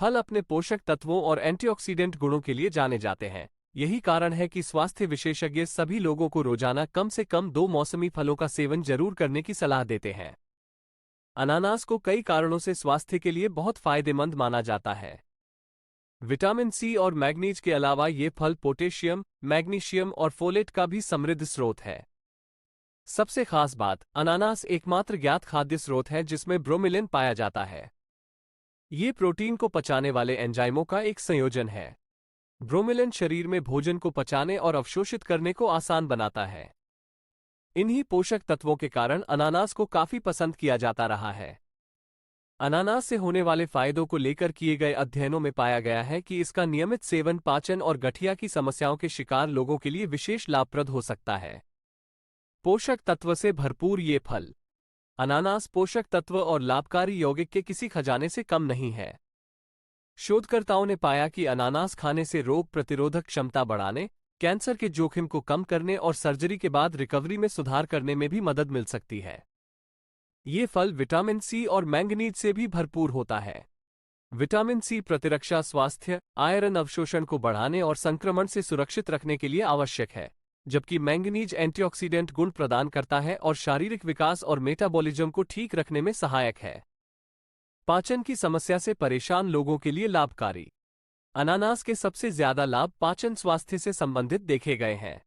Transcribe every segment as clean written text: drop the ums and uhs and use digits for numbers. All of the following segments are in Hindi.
फल अपने पोषक तत्वों और एंटीऑक्सीडेंट गुणों के लिए जाने जाते हैं। यही कारण है कि स्वास्थ्य विशेषज्ञ सभी लोगों को रोजाना कम से कम 2 मौसमी फलों का सेवन जरूर करने की सलाह देते हैं। अनानास को कई कारणों से स्वास्थ्य के लिए बहुत फायदेमंद माना जाता है। विटामिन सी और मैग्नीज के अलावा ये फल पोटेशियम, मैग्नीशियम और फोलेट का भी समृद्ध स्रोत है। सबसे खास बात, अनानास एकमात्र ज्ञात खाद्य स्रोत है जिसमें ब्रोमिलिन पाया जाता है। ये प्रोटीन को पचाने वाले एंजाइमों का एक संयोजन है। ब्रोमिलिन शरीर में भोजन को पचाने और अवशोषित करने को आसान बनाता है। इन्हीं पोषक तत्वों के कारण अनानास को काफी पसंद किया जाता रहा है। अनानास से होने वाले फायदों को लेकर किए गए अध्ययनों में पाया गया है कि इसका नियमित सेवन पाचन और गठिया की समस्याओं के शिकार लोगों के लिए विशेष लाभप्रद हो सकता है। पोषक तत्व से भरपूर ये फल। अनानास पोषक तत्व और लाभकारी यौगिक के किसी खजाने से कम नहीं है। शोधकर्ताओं ने पाया कि अनानास खाने से रोग प्रतिरोधक क्षमता बढ़ाने, कैंसर के जोखिम को कम करने और सर्जरी के बाद रिकवरी में सुधार करने में भी मदद मिल सकती है। ये फल विटामिन सी और मैंगनीज से भी भरपूर होता है। विटामिन सी प्रतिरक्षा स्वास्थ्य, आयरन अवशोषण को बढ़ाने और संक्रमण से सुरक्षित रखने के लिए आवश्यक है, जबकि मैंगनीज एंटीऑक्सीडेंट गुण प्रदान करता है और शारीरिक विकास और मेटाबॉलिज्म को ठीक रखने में सहायक है। पाचन की समस्या से परेशान लोगों के लिए लाभकारी। अनानास के सबसे ज्यादा लाभ पाचन स्वास्थ्य से संबंधित देखे गए हैं।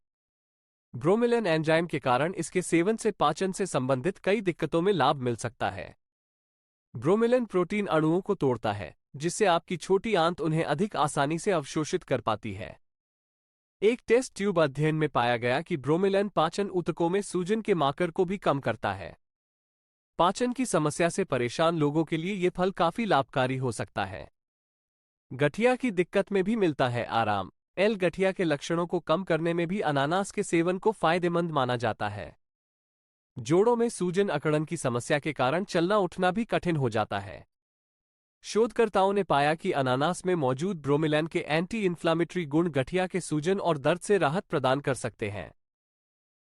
ब्रोमिलिन एंजाइम के कारण इसके सेवन से पाचन से संबंधित कई दिक्कतों में लाभ मिल सकता है। ब्रोमिलिन प्रोटीन अणुओं को तोड़ता है, जिससे आपकी छोटी आंत उन्हें अधिक आसानी से अवशोषित कर पाती है। एक टेस्ट ट्यूब अध्ययन में पाया गया कि ब्रोमिलिन पाचन ऊतकों में सूजन के मार्कर को भी कम करता है। पाचन की समस्या से परेशान लोगों के लिए ये फल काफी लाभकारी हो सकता है। गठिया की दिक्कत में भी मिलता है आराम। गठिया के लक्षणों को कम करने में भी अनानास के सेवन को फायदेमंद माना जाता है। जोड़ों में सूजन अकड़न की समस्या के कारण चलना उठना भी कठिन हो जाता है। शोधकर्ताओं ने पाया कि अनानास में मौजूद ब्रोमिलिन के एंटी इन्फ्लामेटरी गुण गठिया के सूजन और दर्द से राहत प्रदान कर सकते हैं।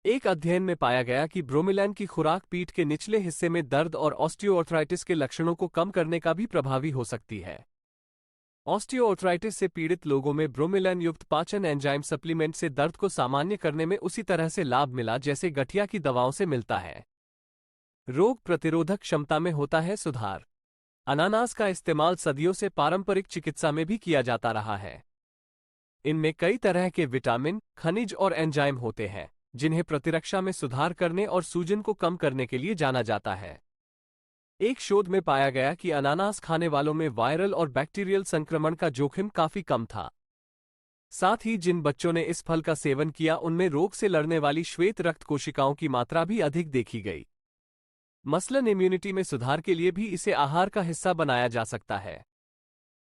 एक अध्ययन में पाया गया कि ब्रोमिलिन की खुराक पीठ के निचले हिस्से में दर्द और ऑस्टियोआर्थराइटिस के लक्षणों को कम करने का भी प्रभावी हो सकती है। ऑस्टियोआर्थराइटिस से पीड़ित लोगों में ब्रोमिलिन युक्त पाचन एंजाइम सप्लीमेंट से दर्द को सामान्य करने में उसी तरह से लाभ मिला जैसे गठिया की दवाओं से मिलता है। रोग प्रतिरोधक क्षमता में होता है सुधार। अनानास का इस्तेमाल सदियों से पारंपरिक चिकित्सा में भी किया जाता रहा है। इनमें कई तरह के विटामिन, खनिज और एंजाइम होते हैं, जिन्हें प्रतिरक्षा में सुधार करने और सूजन को कम करने के लिए जाना जाता है। एक शोध में पाया गया कि अनानास खाने वालों में वायरल और बैक्टीरियल संक्रमण का जोखिम काफी कम था। साथ ही जिन बच्चों ने इस फल का सेवन किया उनमें रोग से लड़ने वाली श्वेत रक्त कोशिकाओं की मात्रा भी अधिक देखी गई। मसलन इम्यूनिटी में सुधार के लिए भी इसे आहार का हिस्सा बनाया जा सकता है।